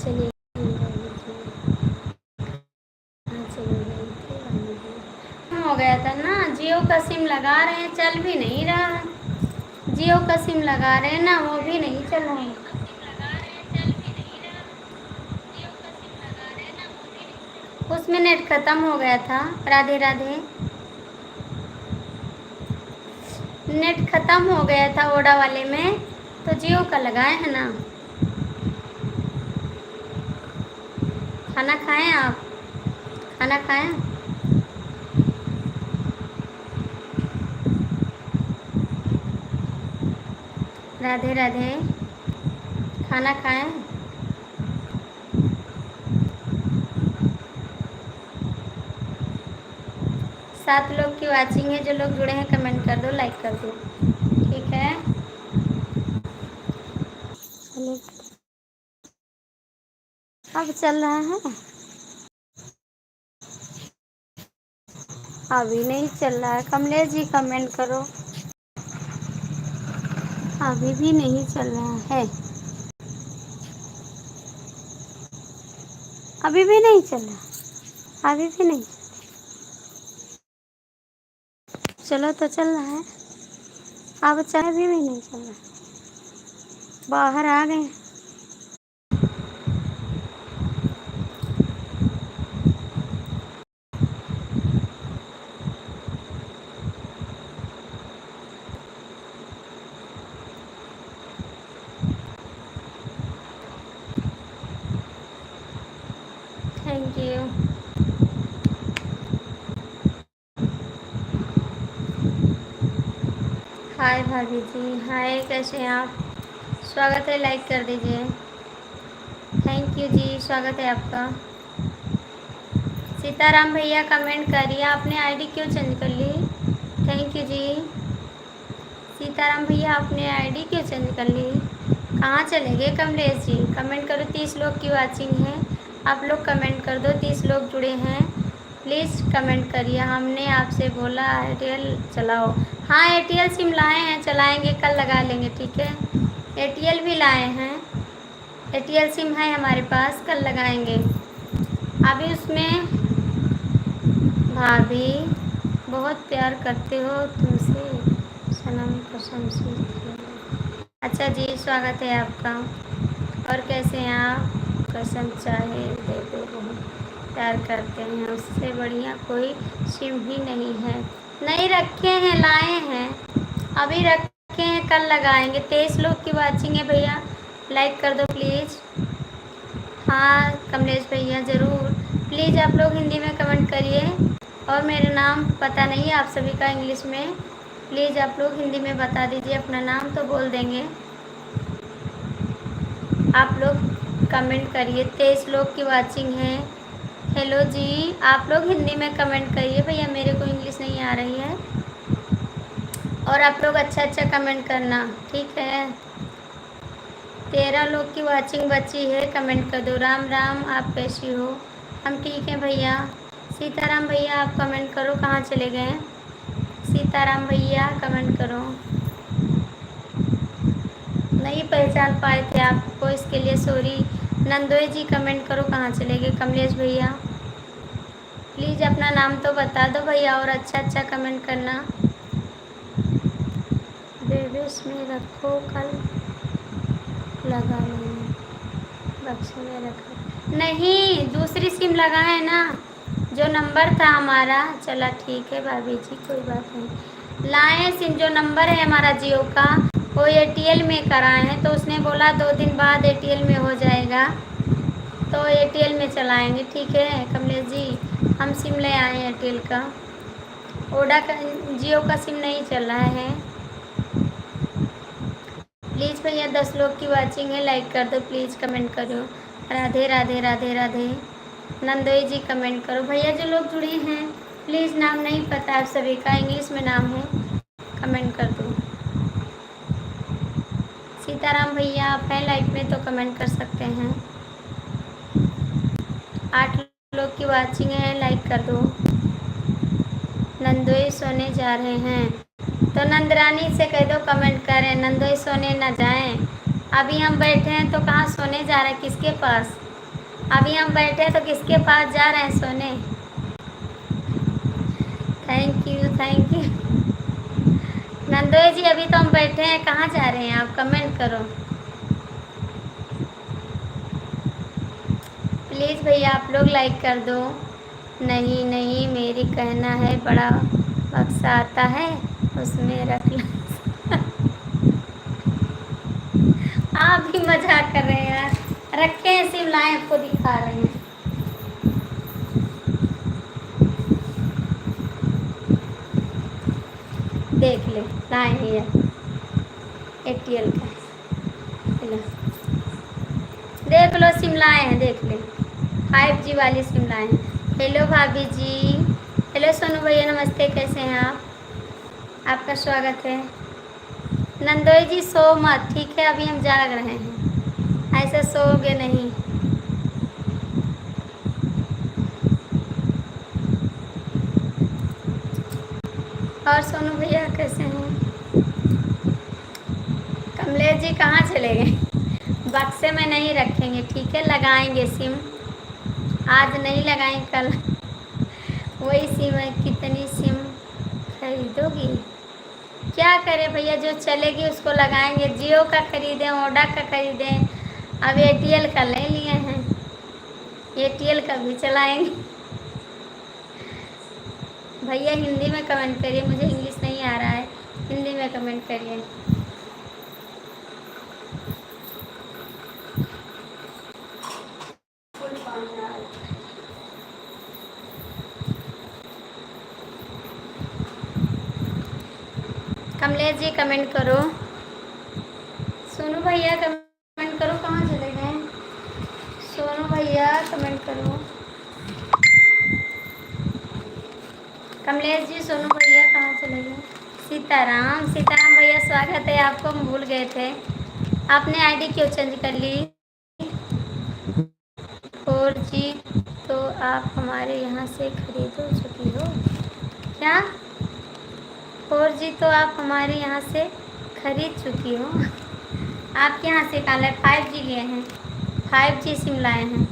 चली गई भाभी जी? कहाँ चली गई थी भाभी जी? हो गया था ना, जियो का सिम लगा रहे हैं, चल भी नहीं रहा है। जियो का सिम लगा रहे हैं ना, वो भी नहीं चल रहा है। उसमें नेट खत्म हो गया था। राधे राधे। नेट खत्म हो गया था ओडा वाले में, तो जियो का लगाए हैं ना। खाना खाएं आप? खाना खाएं? राधे राधे। खाना खाएं? 7 लोग की वाचिंग है, जो लोग जुड़े हैं कमेंट कर दो, लाइक कर दो, ठीक है। चलिए, अब चल रहा है। अभी नहीं चल रहा है। कमलेश जी कमेंट करो। अभी भी नहीं चल रहा है। अभी भी नहीं चल रहा। अभी भी नहीं। चलो तो चल रहा है। अब चाहे भी नहीं चल रहा। बाहर आ गए। Thank you. हाय भाभी जी, हाय, कैसे हैं आप? स्वागत है, लाइक कर दीजिए। थैंक यू जी, स्वागत है आपका। सीताराम भैया कमेंट करिए, आपने आईडी क्यों चेंज कर ली? थैंक यू जी। सीताराम भैया आपने आईडी क्यों चेंज कर ली? कहाँ चले गए कमलेश जी? कमेंट करो। 30 लोग की वाचिंग है, आप लोग कमेंट कर दो। 30 लोग जुड़े हैं, प्लीज़ कमेंट करिए। हमने आपसे बोला एयरटेल चलाओ। हाँ, एयरटेल सिम लाए हैं, चलाएंगे, कल लगा लेंगे, ठीक है। एयरटेल भी लाए हैं, एयरटेल सिम है हमारे पास, कल लगाएंगे। अभी उसमें भाभी बहुत प्यार करते हो तुमसे, सनम कसम से। अच्छा जी, स्वागत है आपका। और कैसे हैं आप? कसम चाहे दे दो, बहुत प्यार करते हैं, उससे बढ़िया कोई सिम ही नहीं है। नहीं रखे हैं, लाए हैं, अभी रखे हैं, कल लगाएंगे। 23 लोग की वाचिंग है भैया, लाइक कर दो प्लीज़। हाँ कमलेश भैया, ज़रूर, प्लीज़ आप लोग हिंदी में कमेंट करिए। और मेरा नाम पता नहीं है आप सभी का इंग्लिश में, प्लीज़ आप लोग हिंदी में बता दीजिए अपना नाम, तो बोल देंगे। आप लोग कमेंट करिए। 23 लोग की वाचिंग है। हेलो जी, आप लोग हिंदी में कमेंट करिए भैया, मेरे को इंग्लिश नहीं आ रही है। और आप लोग अच्छा अच्छा कमेंट करना, ठीक है। 13 लोग की वाचिंग बची है, कमेंट कर दो। राम राम, आप कैसी हो? हम ठीक हैं भैया। सीताराम भैया आप कमेंट करो, कहाँ चले गए? सीताराम भैया कमेंट करो। नहीं पहचान पाए थे आपको, इसके लिए सॉरी। नंदोई जी कमेंट करो, कहाँ चले गए? कमलेश भैया प्लीज़ अपना नाम तो बता दो भैया, और अच्छा अच्छा कमेंट करना। बेबेस में रखो, कल लगा लेंगे, बक्से में रखो। नहीं, दूसरी सिम लगाए ना, जो नंबर था हमारा। चला ठीक है भाभी जी, कोई बात नहीं। लाए सिम, जो नंबर है हमारा जियो का, वो एयरटेल में कराए हैं, तो उसने बोला 2 दिन बाद एयरटेल में हो जाएगा, तो एयरटेल में चलाएंगे, ठीक है कमलेश जी। हम सिम ले आए हैं एयरटेल का, ओडा का, जियो का सिम नहीं चल रहा है। प्लीज़ भैया 10 लोग की वाचिंग है, लाइक कर दो प्लीज़, कमेंट करो। राधे राधे राधे राधे। नंदोई जी कमेंट करो। भैया जो लोग जुड़े हैं, प्लीज़, नाम नहीं पता आप सभी का, इंग्लिश में नाम है, कमेंट कर दो। सीताराम भैया आप हैं लाइव में, तो कमेंट कर सकते हैं। 8 लोग की वाचिंग है, लाइक कर दो। नंदोई सोने जा रहे हैं, तो नंदरानी से कह दो कमेंट करें, नंदोई सोने ना जाएं। अभी हम बैठे हैं, तो कहाँ सोने जा रहे हैं, किसके पास? अभी हम बैठे तो किसके पास जा रहे हैं सोने? Thank you, thank you. नंदोई जी अभी तो हम बैठे हैं, कहाँ जा रहे हैं आप? कमेंट करो प्लीज़ भैया, आप लोग लाइक कर दो। नहीं नहीं, मेरी कहना है बड़ा बक्सा आता है, उसमें रख लो। आप भी मजाक कर रहे हैं यार। रखे हैं सिम, लाए आपको दिखा रहे हैं। देख ले, लाए हैं ये एटीएल का। लो, देख लो सिम लाए हैं, देख ले 5G वाली सिम लाए हैं। हेलो भाभी जी। हेलो सोनू भैया, नमस्ते, कैसे हैं आप? आपका स्वागत है। नंदोई जी सो मत, ठीक है? अभी हम जाग रहे हैं, ऐसे सोओगे नहीं। और सोनू भैया कैसे हैं? कमलेश जी कहाँ चले गए? बक्से में नहीं रखेंगे, ठीक है? लगाएंगे सिम, आज नहीं लगाएंगे, कल। वही सिम है, कितनी सिम खरीदोगी? क्या करें भैया, जो चलेगी उसको लगाएंगे। जियो का खरीदें, ओडा का खरीदें, अब एटीएल का ले लिए हैं, एटीएल का भी चलाएंगे। भैया हिंदी में कमेंट करिए, मुझे इंग्लिश नहीं आ रहा है, हिंदी में कमेंट करिए। कमलेश जी कमेंट करो। सोनू भैया कमेंट करो, कहाँ चले गए? सोनू भैया कमेंट करो। कमलेश जी, सोनू भैया कहाँ चले गए? सीताराम, सीताराम भैया स्वागत है आपको, हम भूल गए थे। आपने आईडी क्यों चेंज कर ली? 4G तो आप हमारे यहाँ से खरीद चुकी हो क्या? 4G तो आप हमारे यहाँ से खरीद चुकी हो। आपके यहाँ से कहाँ लाए? 5G लिए हैं, 5G सिम लाए हैं,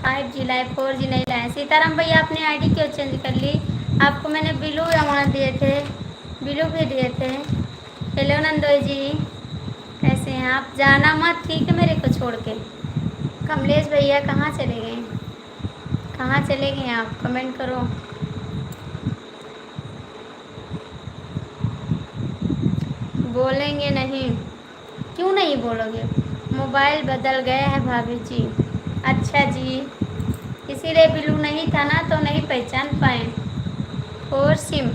5G लाए, 4G नहीं लाए। सीताराम भैया आपने आईडी क्यों चेंज कर ली? आपको मैंने बिलू अमाउंट दिए थे, बिलू भी दिए थे। हेलो नंदोई जी, कैसे हैं आप? जाना मत, ठीक है, मेरे को छोड़ के। कमलेश भैया कहाँ चले गए? कहाँ चले गए आप? कमेंट करो। बोलेंगे नहीं? क्यों नहीं बोलोगे? मोबाइल बदल गया है भाभी जी। अच्छा जी, इसीलिए बिलू नहीं था ना, तो नहीं पहचान पाए। और सिम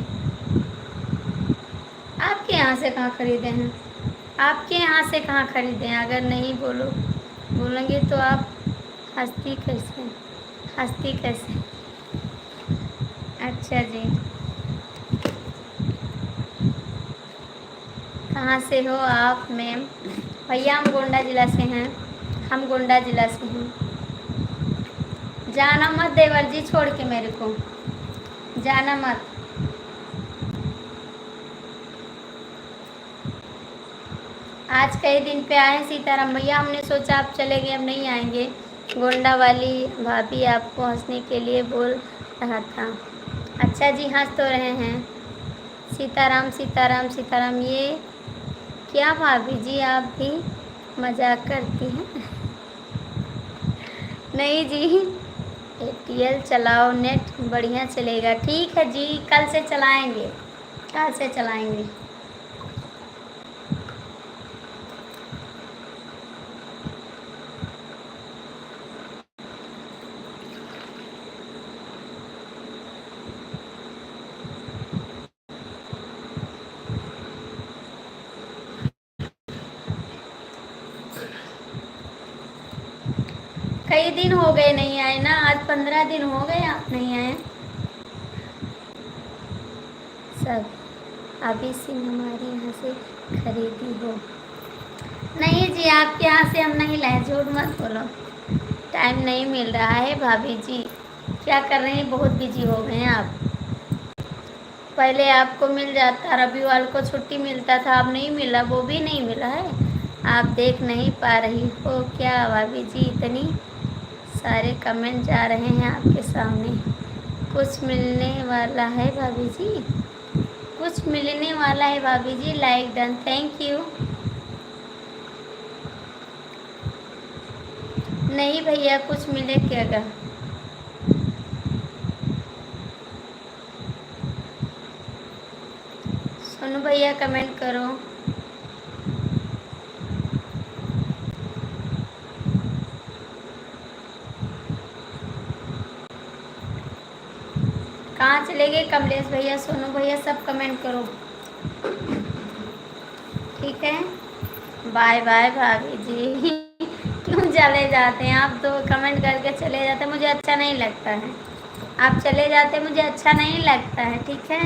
आपके यहाँ से कहाँ खरीदे हैं? आपके यहाँ से कहाँ खरीदे हैं? अगर नहीं बोलेंगे तो आप हंसती कैसे? हंसती कैसे? अच्छा जी, कहाँ से हो आप मैम? भैया हम गोंडा ज़िला से हैं, हम गोंडा ज़िला से हैं। जाना मत देवर जी, छोड़ के मेरे को जाना मत। आज कई दिन पे आए सीताराम भैया, हमने सोचा आप चले गए, अब नहीं आएंगे। गोंडा वाली भाभी आपको हंसने के लिए बोल रहा था। अच्छा जी, हंस तो रहे हैं। सीताराम सीताराम सीताराम, ये क्या भाभी जी आप भी मजाक करती हैं? नहीं जी, एटीएल चलाओ, नेट बढ़िया चलेगा। ठीक है जी, कल से चलाएंगे, कल से चलाएंगे। कई दिन हो गए नहीं आए ना, आज 15 दिन हो गए आप नहीं आए। सब अभी सिम हमारे यहाँ से खरीदी हो? नहीं जी, आपके यहाँ से हम नहीं लाए, झूठ मत बोलो। टाइम नहीं मिल रहा है भाभी जी। क्या कर रहे हैं? बहुत बिजी हो गए हैं आप। पहले आपको मिल जाता, रविवार को छुट्टी मिलता था, अब नहीं मिला, वो भी नहीं मिला है। आप देख नहीं पा रही हो क्या भाभी जी? इतनी सारे कमेंट जा रहे हैं आपके सामने। कुछ मिलने वाला है भाभी जी, कुछ मिलने वाला है भाभी जी। Like done, thank you. नहीं भैया, कुछ मिले क्या गा? सोनू भैया कमेंट करो। कहाँ चले गए कमलेश भैया, सोनू भैया, सब कमेंट करो, ठीक है। बाय बाय भाभी जी। क्यों चले जाते हैं आप? तो कमेंट करके चले जाते हैं, मुझे अच्छा नहीं लगता है। आप चले जाते, मुझे अच्छा नहीं लगता है, ठीक है।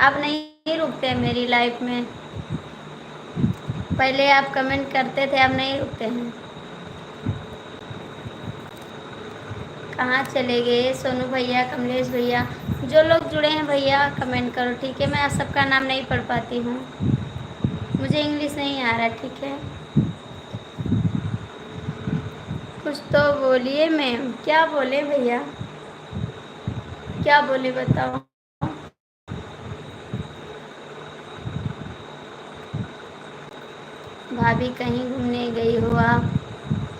आप नहीं रुकते मेरी लाइफ में। पहले आप कमेंट करते थे, अब नहीं रुकते हैं। कहाँ चले गए सोनू भैया, कमलेश भैया? जो लोग जुड़े हैं भैया कमेंट करो, ठीक है। मैं सबका नाम नहीं पढ़ पाती हूँ, मुझे इंग्लिश नहीं आ रहा, ठीक है। कुछ तो बोलिए मैम। क्या बोले भैया, क्या बोले बताओ। भाभी कहीं घूमने गई हो आप?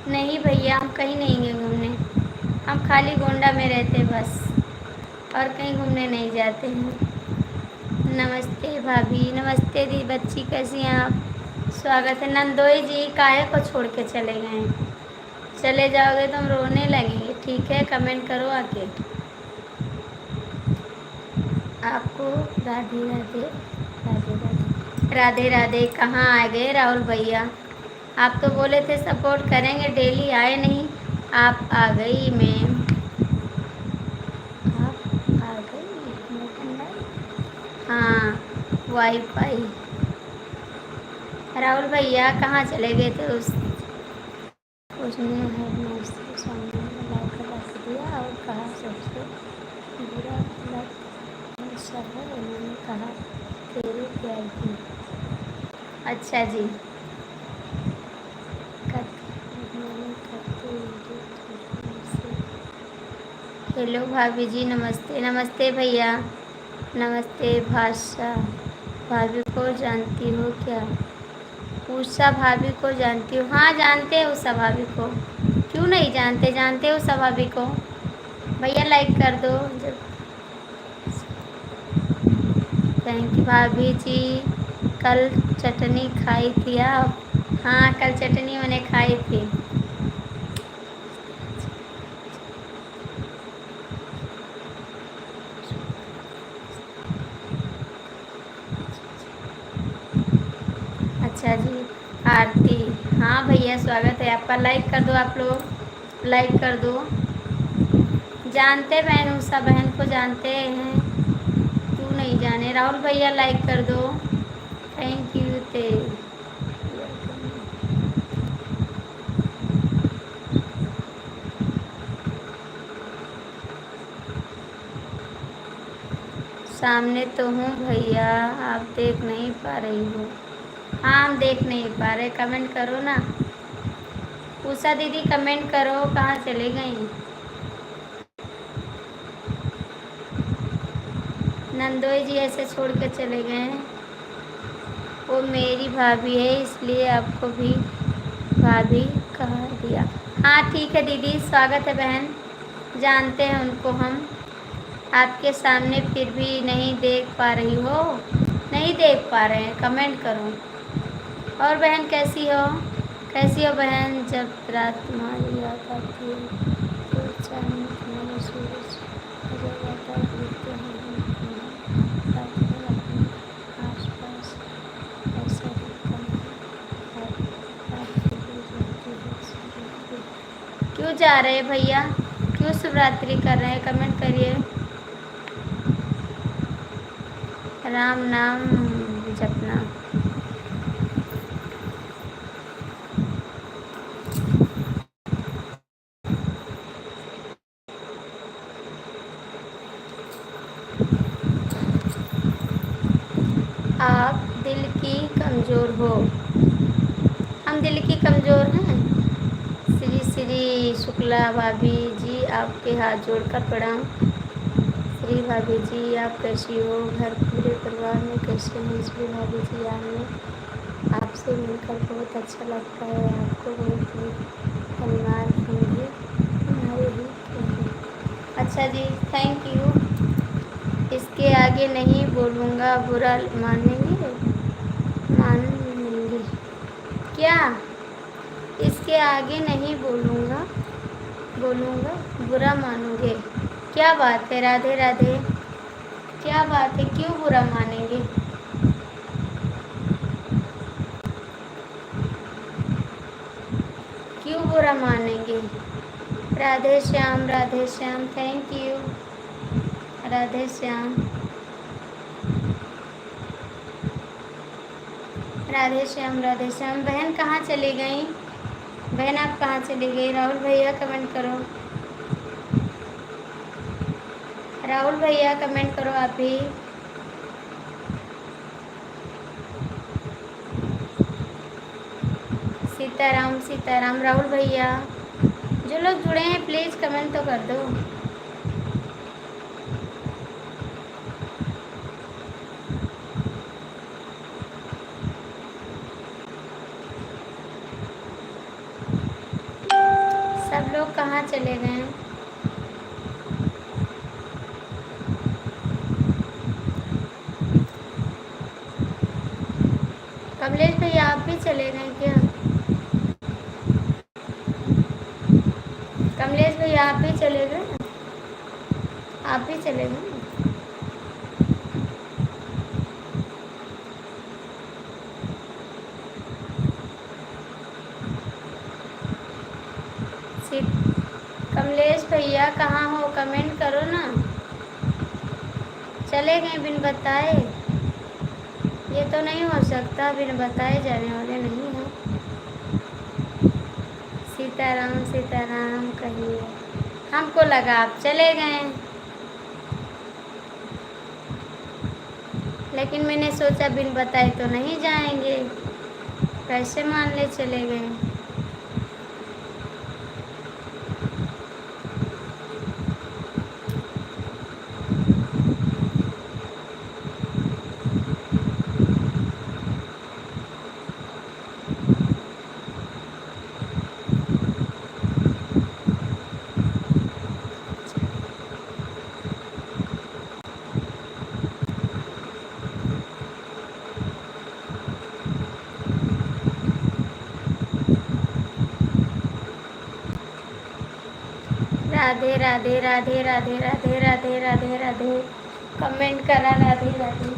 नहीं भैया, हम कहीं नहीं गए घूमने। हम खाली गोंडा में रहते बस, और कहीं घूमने नहीं जाते हैं। नमस्ते भाभी, नमस्ते दी बच्ची, कैसी हैं आप? स्वागत है। नंदोई जी काहे को छोड़ के चले गए? चले जाओगे तो हम रोने लगेंगे, ठीक है। कमेंट करो आके। आपको राधे राधे, राधे राधे, राधे राधे। कहाँ आ गए राहुल भैया? आप तो बोले थे सपोर्ट करेंगे डेली, आए नहीं। आप आ गई मैम, आप आ गई। हाँ, वाईफाई। राहुल भैया कहाँ चले गए थे? उसने हेडमास्टर के सामने लाकर रख दिया और कहा सबसे बुरा लग सब है। उन्होंने कहा तेरे प्यार की। अच्छा जी। हेलो भाभी जी, नमस्ते। नमस्ते भैया, नमस्ते। भाषा भाभी को जानती हो क्या? उषा भाभी को जानती हो? हाँ जानते हैं उषा भाभी को, क्यों नहीं जानते, जानते हो उषा भाभी को। भैया लाइक कर दो। थैंक यू भाभी जी। कल चटनी खाई थी आप? हाँ, कल चटनी मैंने खाई थी। अच्छा जी। आरती, हाँ भैया स्वागत है आपका। लाइक कर दो आप लोग, लाइक कर दो। जानते बहन, उषा बहन को जानते हैं, क्यों नहीं जाने। राहुल भैया लाइक कर दो, थैंक यू। ते सामने तो हूँ भैया, आप देख नहीं पा रही हो। हाँ, हम देख नहीं पा रहे, कमेंट करो ना। उषा दीदी कमेंट करो, कहाँ चली गई? नंदोई जी ऐसे छोड़ के चले गए हैं। वो मेरी भाभी है, इसलिए आपको भी भाभी कहा दिया। हाँ ठीक है दीदी, स्वागत है बहन। जानते हैं उनको हम, आपके सामने फिर भी नहीं देख पा रही हो। नहीं देख पा रहे हैं, कमेंट करो। और बहन कैसी हो? कैसी हो बहन? जब रात तुम्हारी याद आती है तो चांद तुम्हारे सूरज नजर आता है, देखते हैं हम रात में अपने आसपास, ऐसा दिखता है रात को दूर रहती है सूरज। क्यों जा रहे हैं भैया, क्यों शिवरात्रि कर रहे हैं? कमेंट करिए। राम नाम जपना। आप दिल की कमज़ोर हो? हम दिल की कमज़ोर हैं? श्री श्री शुक्ला भाभी जी, आपके हाथ जोड़कर प्रणाम। श्री भाभी जी, आप कैसी हो? घर पूरे परिवार में कैसे हैं? श्री भाभी जी, हमें आपसे मिलकर बहुत अच्छा लगता है। आपको बहुत बहुत धन्यवाद होंगे, हमारे ही हैं। अच्छा जी, थैंक यू। इसके आगे नहीं बोलूँगा, बुरा मानेंगे? मानेंगे क्या? इसके आगे नहीं बोलूँगा, बुरा मानोगे? क्या बात है? राधे राधे। क्या बात है, क्यों बुरा मानेंगे? क्यों बुरा मानेंगे? Radhe Shyam, thank you. राधे श्याम, राधे श्याम, राधे श्याम। बहन कहाँ चली गई? बहन आप कहाँ चली गई? राहुल भैया कमेंट करो। राहुल भैया कमेंट करो आप भी। सीताराम सीताराम। राहुल भैया, जो लोग जुड़े हैं प्लीज़ कमेंट तो कर दो। सब लोग कहाँ चले गए हैं? कमलेश भैया आप भी चले गए क्या? कमलेश भैया आप भी चले गए? आप भी चले गए? कमलेश भैया कहाँ हो? कमेंट करो ना। चले गए बिन बताए? ये तो नहीं हो सकता, बिन बताए जाने वाले नहीं हैं। सीताराम सीताराम कहिए। हमको लगा आप चले गए, लेकिन मैंने सोचा बिन बताए तो नहीं जाएंगे, कैसे मान ले चले गए। राधे राधे राधे राधे राधे राधे राधे राधे। कमेंट करा राधे राधे।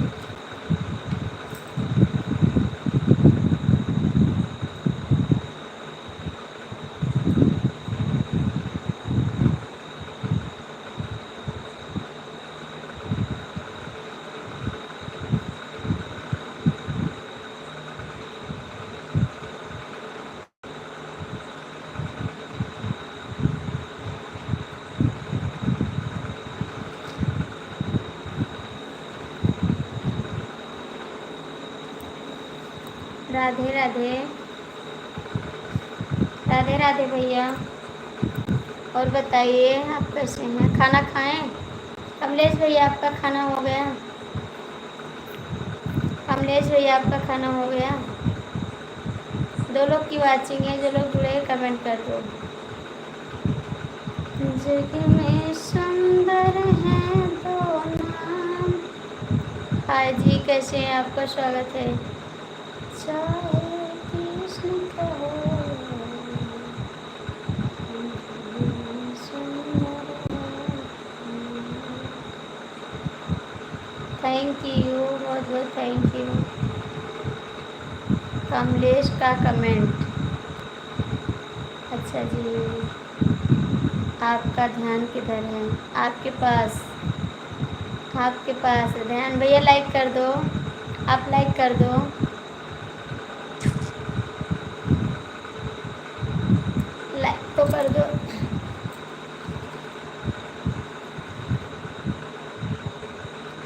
राधे राधे राधे राधे भैया। और बताइए आप कैसे हैं? खाना खाएं? कमलेश भैया आपका खाना हो गया? कमलेश भैया आपका खाना हो गया? दो लोग की वाचिंग है, जो लोग जुड़े कमेंट कर दो। जग में सुंदर है दो नाम। हाय जी, कैसे हैं? आपका स्वागत है। चाहे कृष्ण का हो, थैंक यू, बहुत बहुत थैंक यू। कमलेश का कमेंट, अच्छा जी। आपका ध्यान किधर है? आपके पास, आपके पास है ध्यान। भैया लाइक कर दो, आप लाइक कर दो। लाइक तो कर दो।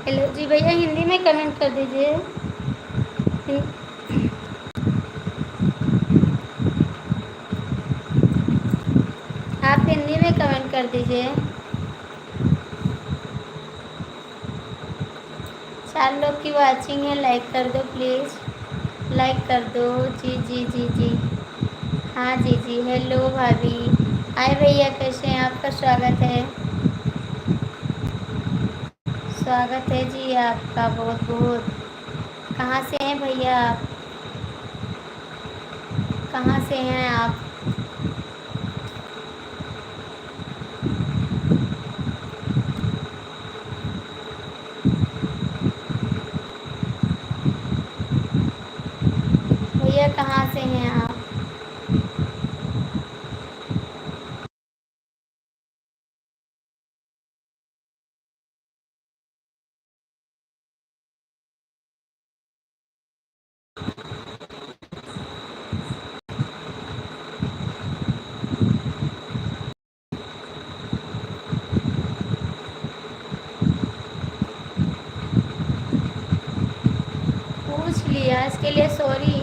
हेलो जी भैया, हिंदी में कमेंट कर दीजिए। कर दीजिए। 4 लोग की वॉचिंग है, लाइक कर दो प्लीज़, लाइक कर दो। जी जी जी जी, हाँ जी जी। हेलो भाभी, हाय भैया, कैसे हैं? आपका स्वागत है, स्वागत है जी आपका बहुत बहुत। कहाँ से हैं भैया आप? कहाँ से हैं आप? भैया कहाँ से हैं आप? पूछ लिया, इसके लिए सॉरी।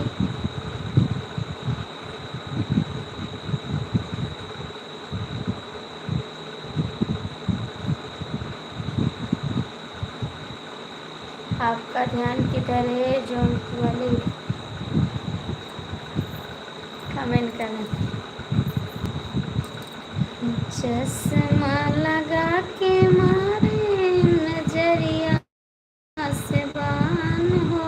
आपका ध्यान किधर है? जौनपुर वाले कमेंट करना। चश्मा लगा के मारे नजरिया से बान हो,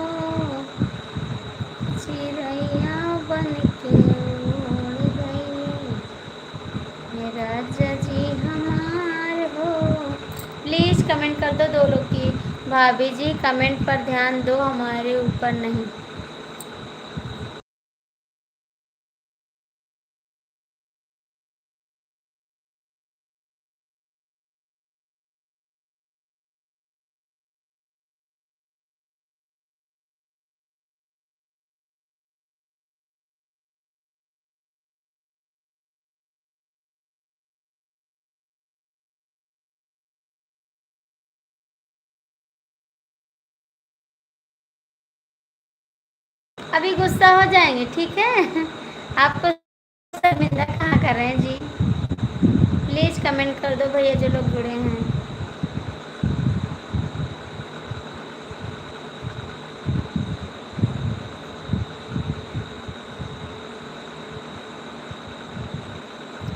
चिड़ैया बन के उड़ गई, मेरा जजी हमार हो। प्लीज़ कमेंट कर दो 2 लोग की। भाभी जी कमेंट पर ध्यान दो, हमारे ऊपर नहीं। अभी गुस्सा हो जाएंगे, ठीक है? आपको शर्मिंदा कहाँ कर रहे हैं जी? प्लीज़ कमेंट कर दो भैया जो लोग जुड़े हैं।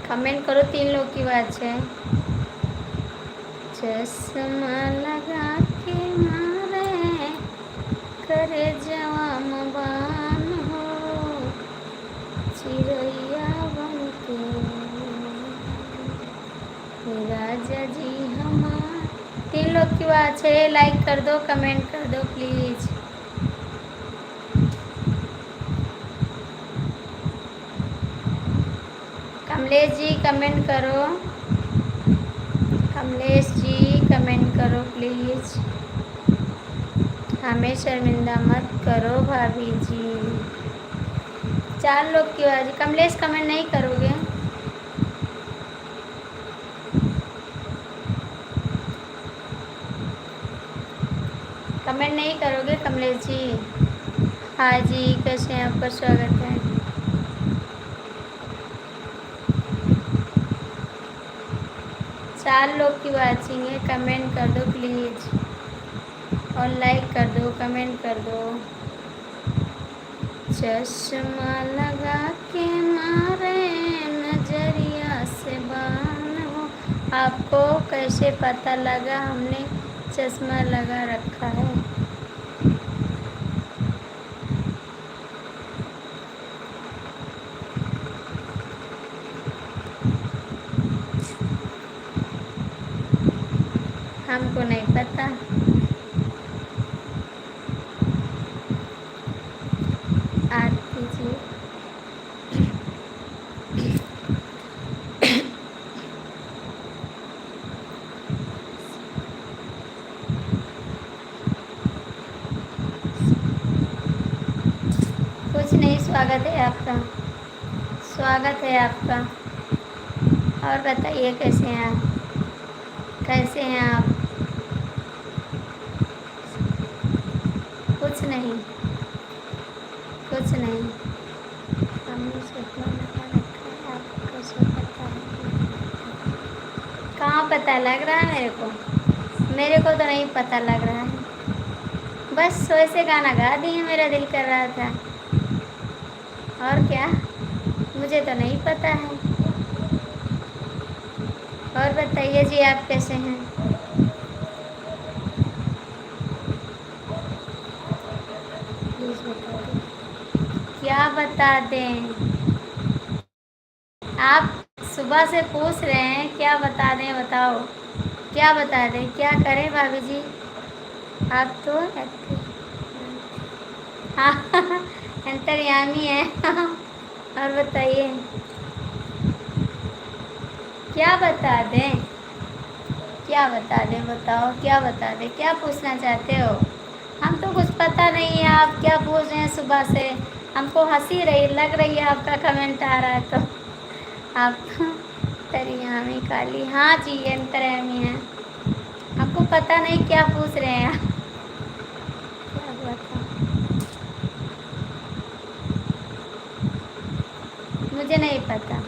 कमेंट करो, 3 लोग की बात है। चश्मा लगा के मारे करे जवाम बान हो, चिड़ैया बन के राजा जी हमार। 3 लोग की बात है, लाइक कर दो, कमेंट कर दो प्लीज़। कमलेश जी कमेंट करो, कमलेश जी कमेंट करो प्लीज़। हमें शर्मिंदा मत करो भाभी जी। 4 लोग की आवाज़। कमलेश कमेंट नहीं करोगे? कमेंट नहीं करोगे कमलेश जी? हाँ जी, कैसे हैं? आपका स्वागत है। चार लोग की वाचिंग है, कमेंट कर दो प्लीज़, और लाइक कर दो, कमेंट कर दो। चश्मा लगा के मारे नजरिया से बान हो। आपको कैसे पता लगा हमने चश्मा लगा रखा है? हमको नहीं पता। आरती जी कुछ नहीं, स्वागत है आपका, स्वागत है आपका। और बताइए कैसे हैं आप? कैसे हैं आप? कुछ नहीं, कुछ नहीं। हमने सपना लगा रखा है, आपको कैसे पता है? हाँ पता लग रहा है मेरे को तो नहीं पता लग रहा है। बस वैसे गाना गा दिए, मेरा दिल कर रहा था। और क्या, मुझे तो नहीं पता है। और बताइए जी, आप कैसे हैं? प्लीज़ बता दें। क्या बता दें? आप सुबह से पूछ रहे हैं क्या बता दें, बताओ क्या बता दें, क्या करें भाभी जी? आप तो हाँ अंतर्यामी है और बताइए क्या बता दें, क्या बता दें, बताओ क्या बता दें, क्या पूछना चाहते हो? हम तो कुछ पता नहीं है, आप क्या पूछ रहे हैं सुबह से? हमको हंसी रही लग रही है, आपका कमेंट आ रहा है तो आप अंतर्यामी काली, हाँ जी अंतर्यामी है। हमको पता नहीं क्या पूछ रहे हैं आप। क्या हुआ था? मुझे नहीं पता,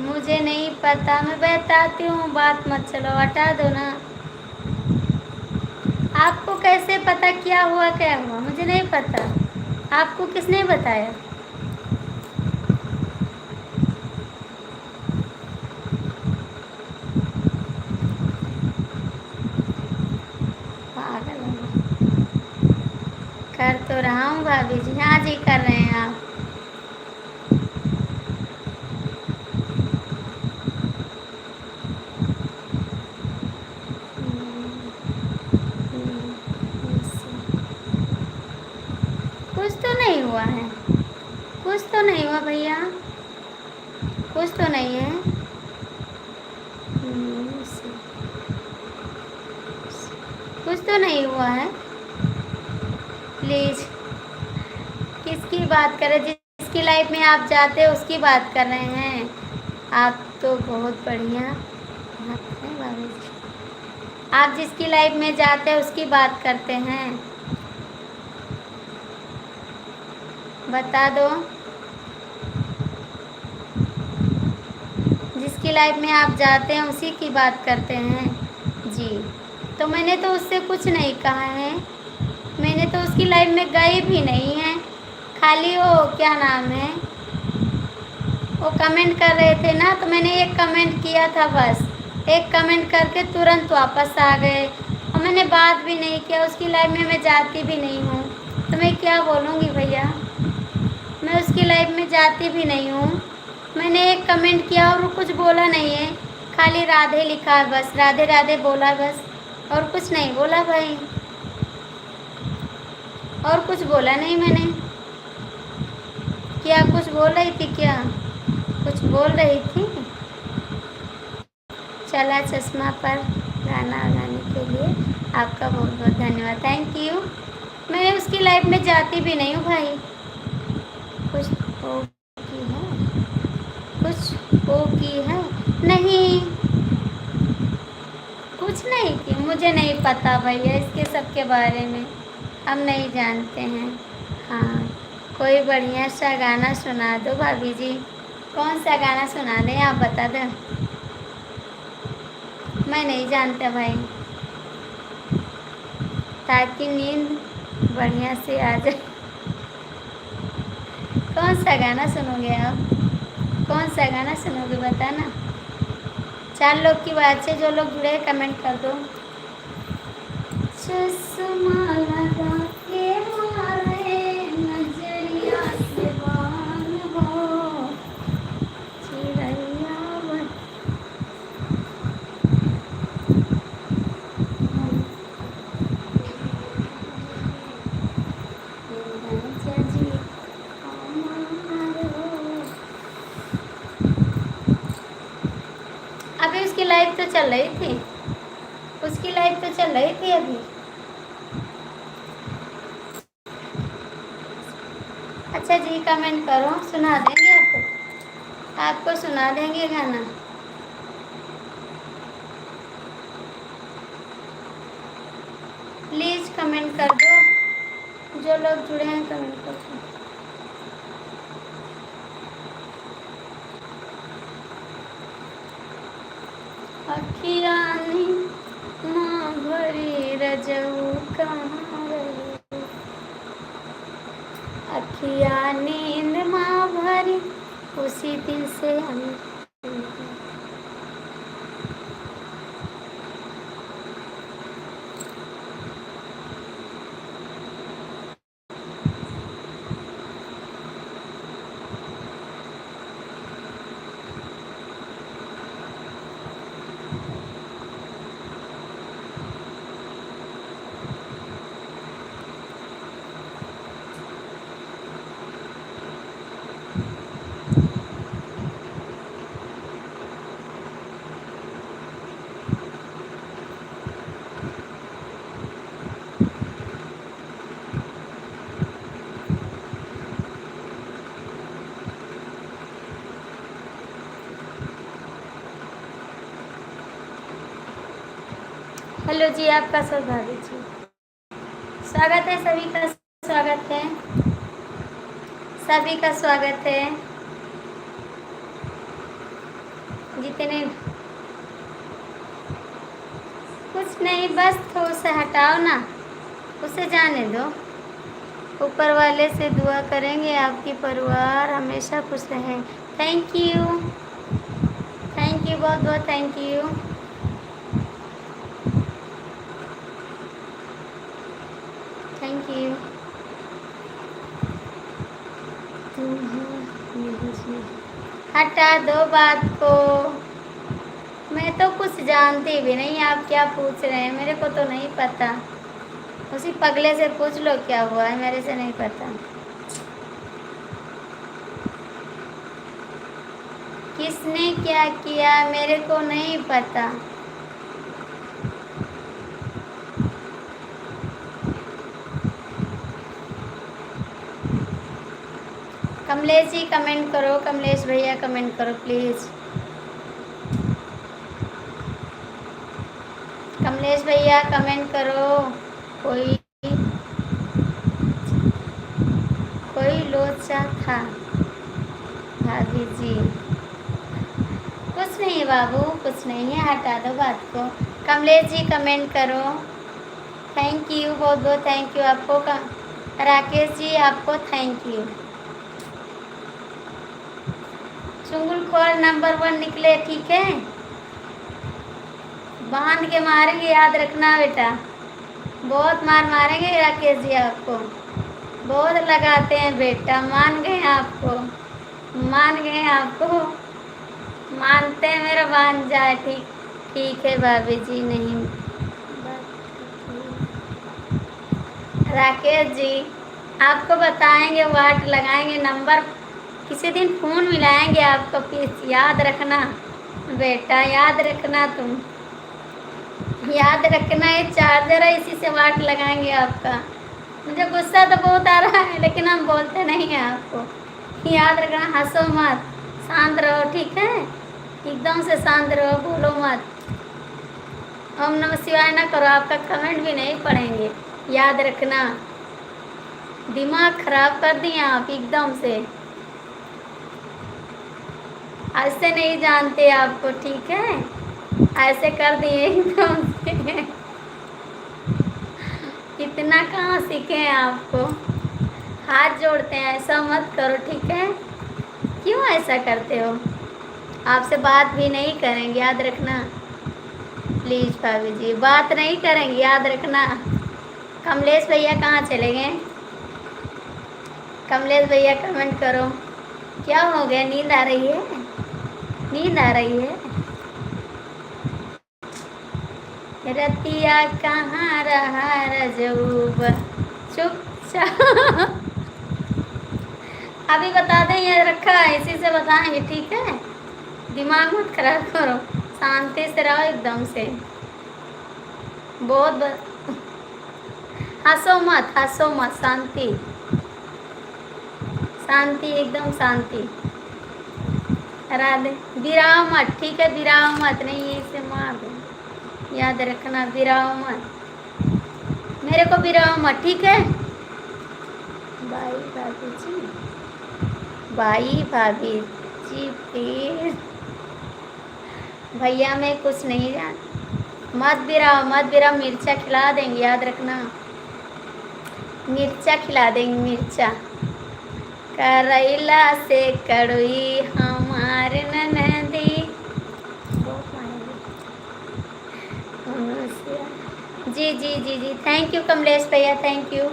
मुझे नहीं पता। मैं बताती हूँ, बात मत चलो, हटा दो ना। आपको कैसे पता क्या हुआ क्या हुआ? मुझे नहीं पता। आपको किसने बताया? पागल हो। कर तो रहा हूँ भाभी जी, हाँ जी कर रहे हैं आप। कुछ तो नहीं हुआ है, कुछ तो नहीं हुआ भैया, कुछ तो नहीं है। कुछ तो नहीं हुआ है। प्लीज किसकी बात कर रहे, जिसकी लाइफ में आप जाते हो उसकी बात कर रहे हैं? आप तो बहुत बढ़िया बात है भाभी जी। आप जिसकी लाइफ में जाते हैं उसकी बात करते हैं, बता दो। जिसकी लाइफ में आप जाते हैं उसी की बात करते हैं जी। तो मैंने तो उससे कुछ नहीं कहा है, मैंने तो उसकी लाइफ में गई भी नहीं है। खाली वो क्या नाम है, वो कमेंट कर रहे थे ना, तो मैंने एक कमेंट किया था बस। एक कमेंट करके तुरंत वापस आ गए, और मैंने बात भी नहीं किया। उसकी लाइफ में मैं जाती भी नहीं हूँ, तो मैं क्या बोलूँगी भैया? मैं उसकी लाइफ में जाती भी नहीं हूँ। मैंने एक कमेंट किया और वो कुछ बोला नहीं है, खाली राधे लिखा है बस, राधे राधे बोला बस, और कुछ नहीं बोला भाई, और कुछ बोला नहीं मैंने। क्या कुछ बोल रही थी क्या? कुछ बोल रही थी? चला चश्मा पर गाना गाने के लिए आपका बहुत बहुत धन्यवाद, थैंक यू। मैं उसकी लाइफ में जाती भी नहीं हूँ भाई। कुछ हो की है, कुछ हो की है, नहीं कुछ नहीं की, मुझे नहीं पता भैया इसके सब के बारे में, हम नहीं जानते हैं। हाँ कोई बढ़िया सा गाना सुना दो भाभी जी। कौन सा गाना सुना दें आप बता दो। मैं नहीं जानता भाई, ताकि नींद बढ़िया से आ जाए। कौन सा गाना सुनोगे आप? कौन सा गाना सुनोगे बताना। 4 लोग की बात से जो लोग जुड़े कमेंट कर दो। चश्मा लगा के मारे नजरिया से बान हो, चिड़ैया बन राजा जी हमारे हो। अभी उसकी लाइफ तो चल रही थी, उसकी लाइफ तो चल रही थी अभी। अच्छा जी कमेंट करो, सुना देंगे आपको, आपको सुना देंगे गाना। प्लीज़ कमेंट कर दो, जो लोग जुड़े हैं कमेंट कर दो। अखिया माँ भरी रजऊ कहाँ रहे, अखिया नींद माँ भरी उसी दिन से हम। हेलो जी, आपका सौभाग्य जी, स्वागत है सभी का, स्वागत है सभी का, स्वागत है। जितने कुछ नहीं, बस थोड़ा सा हटाओ ना, उसे जाने दो। ऊपर वाले से दुआ करेंगे आपकी परिवार हमेशा खुश रहे। थैंक यू, थैंक यू, बहुत बहुत थैंक यू। Thank you. हटा दो बात को, मैं तो कुछ जानती भी नहीं, आप क्या पूछ रहे हैं मेरे को तो नहीं पता। उसी पगले से पूछ लो क्या हुआ है, मेरे से नहीं पता। किसने क्या किया मेरे को नहीं पता। कमलेश जी कमेंट करो, कमलेश भैया कमेंट करो प्लीज़। कमलेश भैया कमेंट करो। कोई कोई लोचा था भाभी जी। कुछ नहीं बाबू, कुछ नहीं है, हटा दो बात को। कमलेश जी कमेंट करो। थैंक यू, बहुत बहुत थैंक यू आपको। राकेश जी आपको थैंक यू। चुंगलखोर नंबर 1 निकले, ठीक है। बांध के मारेंगे, याद रखना बेटा, बहुत मार मारेंगे राकेश जी आपको। बहुत लगाते हैं बेटा, मान गए आपको, मान गए आपको, मानते हैं मेरा मान जाए। ठीक ठीक है भाभी जी, नहीं राकेश जी आपको बताएंगे, वाट लगाएंगे, नंबर किसी दिन फ़ोन मिलाएंगे आपको, प्लीज याद रखना बेटा, याद रखना, तुम याद रखना। ये चार्जर है, इसी से वाट लगाएंगे आपका। मुझे गुस्सा तो बहुत आ रहा है लेकिन हम बोलते नहीं हैं आपको। याद रखना, हंसो मत, शांत रहो, ठीक है। एकदम से शांत रहो, बोलो मत। ओम नमः शिवाय ना करो, आपका कमेंट भी नहीं पढ़ेंगे, याद रखना। दिमाग खराब कर दिए आप एकदम से, ऐसे नहीं जानते आपको, ठीक है, ऐसे कर दिए एकदम से। इतना कहाँ सीखे हैं आपको, हाथ जोड़ते हैं, ऐसा मत करो, ठीक है। क्यों ऐसा करते हो, आपसे बात भी नहीं करेंगे, याद रखना प्लीज भाभी जी, बात नहीं करेंगे, याद रखना। कमलेश भैया कहाँ चले गए, कमलेश भैया कमेंट करो। क्या हो गया, नींद आ रही है, नींद आ रही है। रतिया कहाँ रहा रजऊब, चुपचाप अभी बता दें, ये रखा है इसी से बताएंगे, ठीक है। दिमाग मत खराब करो, शांति से रहो एकदम से। बहुत हंसो मत, हंसो मत, शांति शांति, एकदम शांति। राधे, गिराओ मत, ठीक है, गिराओ मत, नहीं इसे मार दो, याद रखना, गिराओ मत, मेरे को गिराओ मत, ठीक है। बाई भाभी जी, बाई भाभी जी प्लीज, भैया मैं कुछ नहीं जान। मत गिराओ मत गिराओ, मिर्चा खिला देंगे, याद रखना। मिर्चा खिला देंगे, मिर्चा। करैला से कड़ुई हमारे ननदी। बहुत मानेंगे। जी जी जी जी, थैंक यू कमलेश भैया, थैंक यू।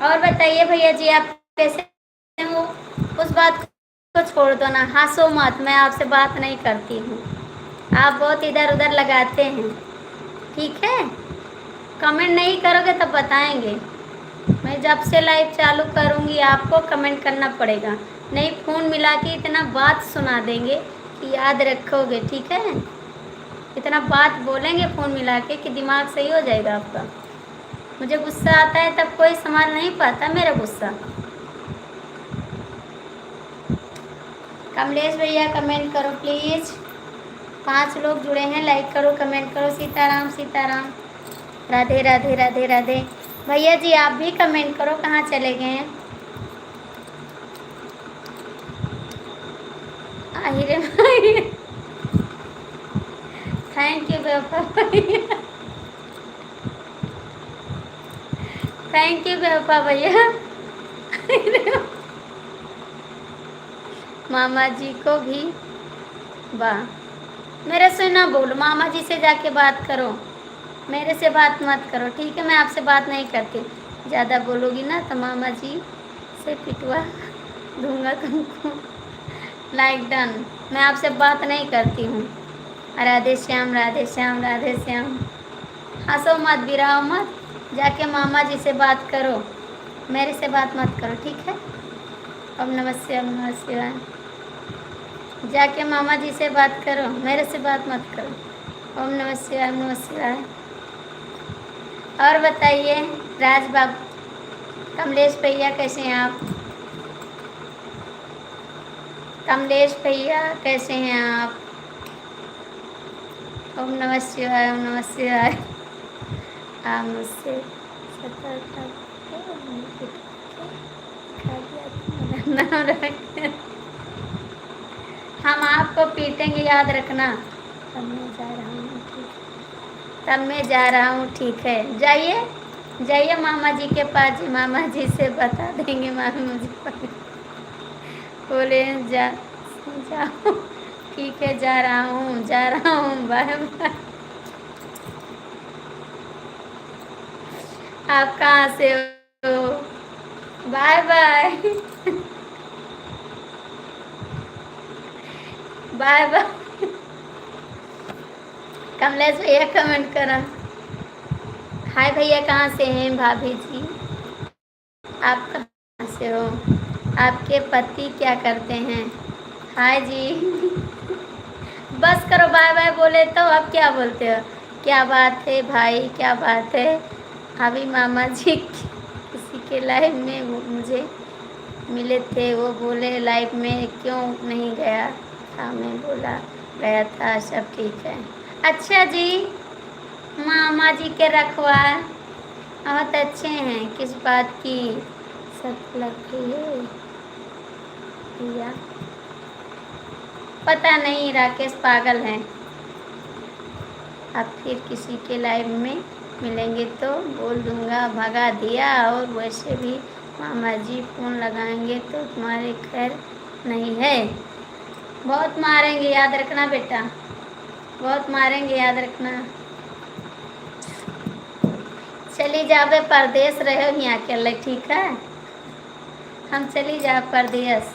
और बताइए भैया जी, आप कैसे हो? उस बात को छोड़ दो ना, हंसो मत, मैं आपसे बात नहीं करती हूँ। आप बहुत इधर उधर लगाते हैं, ठीक है? कमेंट नहीं करोगे तब बताएंगे। मैं जब से लाइव चालू करूँगी आपको कमेंट करना पड़ेगा, नहीं फ़ोन मिला के इतना बात सुना देंगे कि याद रखोगे, ठीक है? इतना बात बोलेंगे फ़ोन मिला के कि दिमाग सही हो जाएगा आपका। मुझे गुस्सा आता है तब कोई संभाल नहीं पाता मेरा गुस्सा। कमलेश भैया कमेंट करो प्लीज़। 5 लोग जुड़े हैं, लाइक करो, कमेंट करो। सीताराम सीताराम, राधे राधे राधे राधे। भैया जी आप भी कमेंट करो, कहाँ चले गए हैं? आहिरे भाई, थैंक यू बेवफा भैया, थैंक यू बेवफा भैया। मामा जी को भी वाह। मेरे से ना बोलो, मामा जी से जाके बात करो, मेरे से बात मत करो, ठीक है? मैं आपसे बात नहीं करती, ज़्यादा बोलोगी ना तो मामा जी से पिटवा दूंगा तुमको। Like done. मैं आपसे बात नहीं करती हूँ। राधे श्याम राधे श्याम राधे श्याम। हंसो मत, गिराओ मत, जाके मामा जी से बात करो, मेरे से बात मत करो, ठीक है? ओम नमः शिवाय, ओम नमः शिवाय। जाके मामा जी से बात करो, मेरे से बात मत करो। ओम नमः शिवाय, ओम नमः शिवाय। और बताइए राज बाबू, कमलेश भैया कैसे हैं आप? कमलेश भैया कैसे हैं आप? ओम नमः शिवाय, ओम नमः शिवाय। आप मुझसे नाम रख, हम आपको पीटेंगे, याद रखना। तब मैं जा रहा हूँ, तब मैं जा रहा हूँ, ठीक है? जाइए जाइए मामा जी के पास, मामा जी से बता देंगे। मामा जी बोले जा जाओ, ठीक है जा रहा हूँ जा रहा हूँ, बाय बाय। आप कहाँ से हो? Bye bye. Bye bye. Kamlesh भैया कमेंट करा। हाय भैया, कहाँ से हैं भाभी जी? आप कहाँ से हो? आपके पति क्या करते हैं? हाय जी। बस करो, बाय बाय बोले तो अब क्या बोलते हो? क्या बात है भाई, क्या बात है? अभी मामा जी किसी के लाइव में मुझे मिले थे, वो बोले लाइव में क्यों नहीं गया था, मैं बोला गया था, सब ठीक है। अच्छा जी, मामा जी के रखवार बहुत अच्छे हैं, किस बात की शक लग गई है भैया? पता नहीं, राकेश पागल हैं। अब फिर किसी के लाइव में मिलेंगे तो बोल दूंगा भगा दिया, और वैसे भी मामा जी फ़ोन लगाएंगे तो तुम्हारे खैर नहीं है। बहुत मारेंगे, याद रखना बेटा, बहुत मारेंगे, याद रखना। चली जावे परदेश रहे हो यहाँ अकेले, ठीक है? हम चली जा परदेश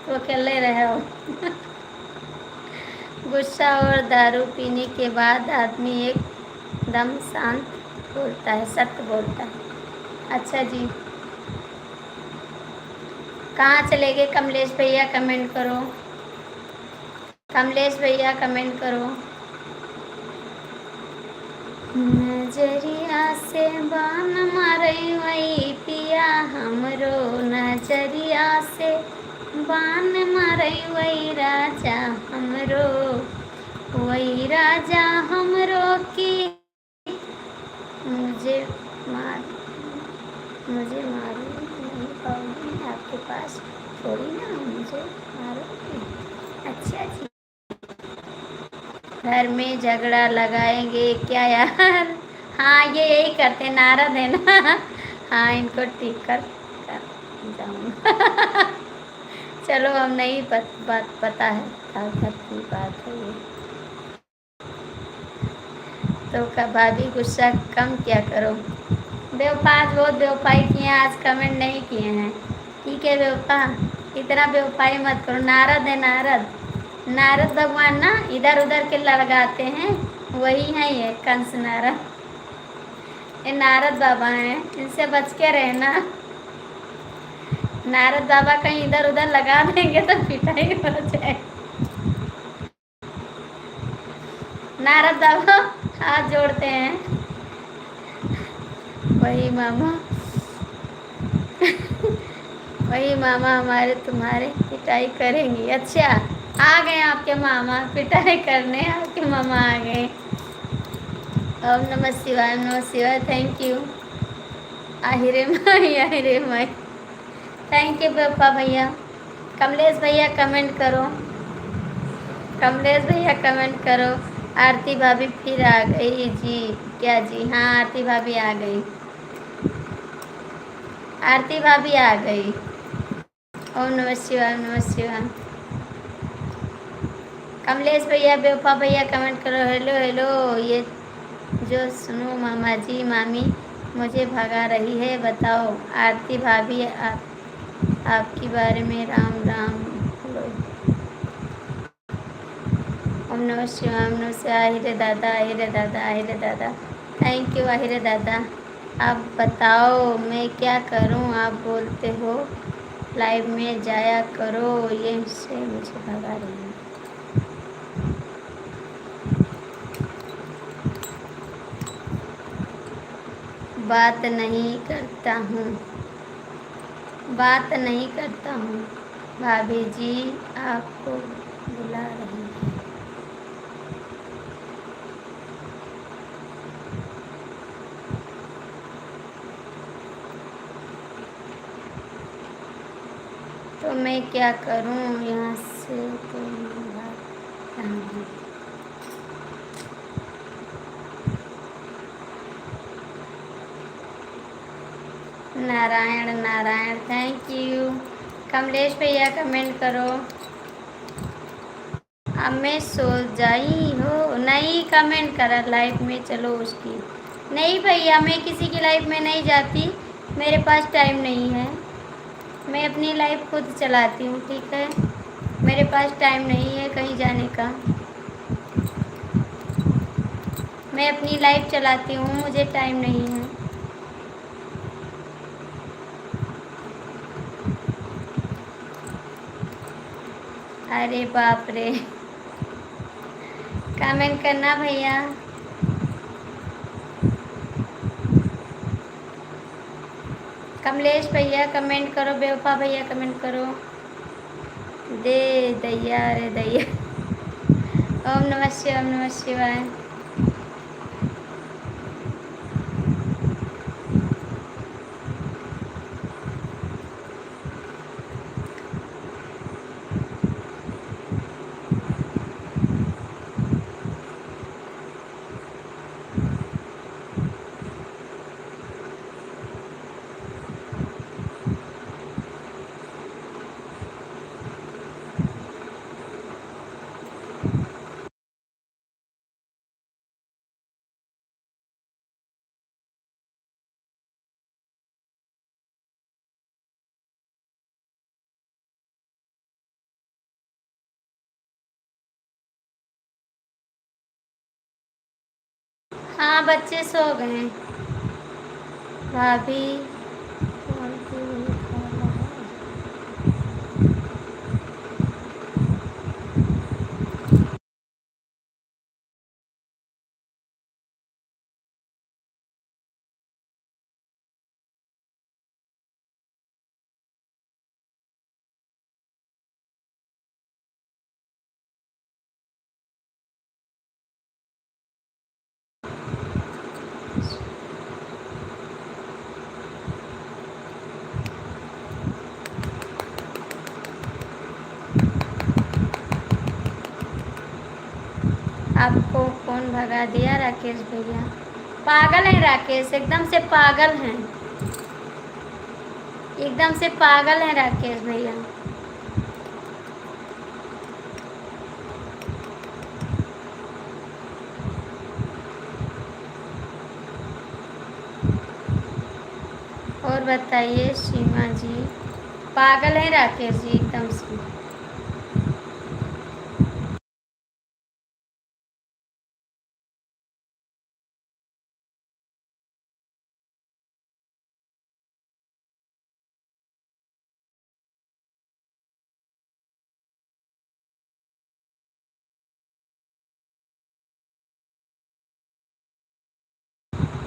तो अकेले रहो। गुस्सा और दारू पीने के बाद आदमी एकदम शांत बोलता है, सत्य बोलता है। अच्छा जी, कहाँ चले गए कमलेश भैया? कमेंट करो, कमलेश भैया कमेंट करो। नजरिया से बान मारे वही पिया हमरो, नजरिया से बान मारे वही राजा हमरो, वही राजा हमरो की मुझे मार मुझे मारो नहीं पाऊंगी, आपके पास थोड़ी ना मुझे मारोगी। अच्छा जी, घर में झगड़ा लगाएंगे क्या यार? हाँ, ये यही करते हैं, नारद है ना। हाँ, इनको ठीक कर जाऊंगा। चलो, हम नहीं बात पता है, था घर की बात है ये। तो भाभी गुस्सा कम क्या करो। बेवफा आज बहुत बेवफाई किए हैं, आज कमेंट नहीं किए हैं। ठीक है बेवफा, इतना बेवफाई मत करो। नारद है नारद, नारद भगवान ना इधर उधर के लगाते हैं, वही है ये कंस नारद। ये नारद बाबा हैं, इनसे बच के रहना। नारद बाबा कहीं इधर उधर लगा देंगे तो पिटाई हो जाए। नारद बाबा हाथ जोड़ते हैं, वही मामा। वही मामा हमारे तुम्हारे पिटाई करेंगी। अच्छा, आ गए आपके मामा पिटाई करने, आपके मामा आ गए। ओम नमः शिवाय, ओम नमः शिवाय। Thank you. Ahire my. Thank you पापा भैया। कमलेश भैया कमेंट करो, कमलेश भैया कमेंट करो। आरती भाभी फिर आ गई जी? क्या जी? हाँ, आरती भाभी आ गई, आरती भाभी आ गई। ओम नमः शिवाय, ओम नमः शिवाय। कमलेश भैया, बेवफा भैया कमेंट करो। Hello hello. ये जो सुनो मामा जी, मामी मुझे भगा रही है, बताओ। आरती भाभी आपके बारे में राम राम। हेलो। ओम नमः शिवाय, ओम नमः शिवाय। आहिरे दादा, आहिरे दादा, आहिरे दादा। थैंक यू आहिरे दादा। आप बताओ मैं क्या करूं? आप बोलते हो लाइव में जाया करो, ये से मुझे भगा रही है। बात नहीं करता हूँ, बात नहीं करता हूँ। भाभी जी आपको बुला रही है। तो मैं क्या करूँ? यहाँ से तो मैं भाग रहा हूँ। नारायण नारायण। Thank you. कमलेश भैया कमेंट करो। अब मैं सो जाई हो, नहीं कमेंट करा लाइफ में, चलो उसकी। नहीं भैया, मैं किसी की लाइफ में नहीं जाती, मेरे पास टाइम नहीं है। मैं अपनी लाइफ खुद चलाती हूँ, ठीक है। मेरे पास टाइम नहीं है कहीं जाने का। मैं अपनी लाइफ चलाती हूँ, मुझे टाइम नहीं है। अरे बाप रे। कमेंट करना भैया। कमलेश भैया कमेंट करो, बेवफा भैया कमेंट करो। दे दैया रे दैया। ओम नमः शिवाय, ओम नमः शिवाय। हाँ, बच्चे सो गए। भाभी आपको कौन भगा दिया? राकेश भैया पागल हैं, राकेश एकदम से पागल हैं, एकदम से पागल हैं राकेश भैया। और बताइए सीमा जी, पागल हैं राकेश जी एकदम से।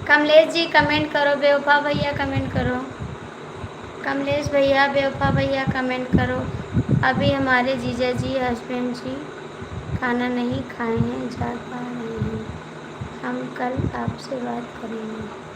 कमलेश जी कमेंट करो, बेवफा भैया कमेंट करो, कमलेश भैया बेवफा भैया कमेंट करो। अभी हमारे जीजा जी हस्बैंड जी खाना नहीं खाए हैं, जा पा रहे हैं, हम कल आपसे बात करेंगे।